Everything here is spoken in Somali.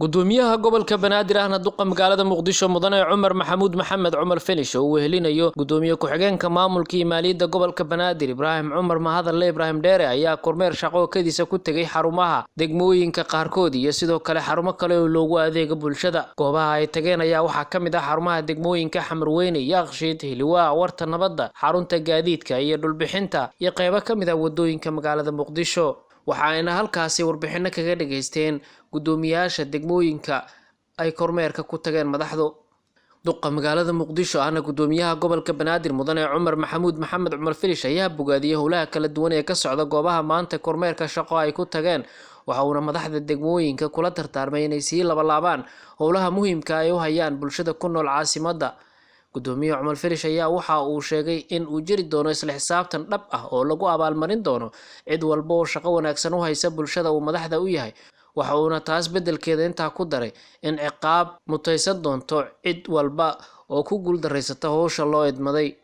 gudoomiyaha gobolka Banaadir ahna duqa magaalada Muqdisho mudane Cumar Maxamuud Maxamed Cumar Filish oo wehelinayo gudoomiye ku-xigeenka maamulka maaliyadda gobolka Banaadir Ibrahim Cumar Mahadale Ibrahim Dheere ayaa kormeer shaqo kadiisa ku tagay xarumaha degmooyinka qaarkood iyo sidoo kale xarumo kale oo loogu adeego bulshada goobaha ay tageen ayaa waxa kamid ah xarumaha degmooyinka Xamarweyne Yaaqshiid Hiliwaa Warta Nabadda xarunta gaadiidka iyo dhulbixinta iyo qaybo kamid ah wadooyinka magaalada Muqdisho waxaana halkaasi warbixino kaga dhageysteen gudoomiyaasha degmooyinka ay kormeerka ku tageen madaxdu duqa magaalada Muqdisho ahna gudoomiyaha gobolka Banaadir mudane Cumar Maxamuud Maxamed Cumar Filish ayaa bogaadiyay howlaha kala duwan ee ka socda goobaha maanta kormeerka shaqo ay ku tageen waxa uu madaxda degmooyinka kula tartaarmay inay sii laabaan howlaha muhiimka ah ee u hayaan bulshada ku nool caasimadda gudoomiyaha Cumar Filish ayaa waxa uu sheegay in uu jiri doono isla xisaabtan dhab ah oo lagu abaalmarin doono cid walba oo shaqo wanaagsan u haysa bulshada uu madaxda u yahay waxa uu taas bedelkeeda inta ku daray in ciqaab mutaysan doonto cid walba oo ku guul dareysata howsha loo idmaday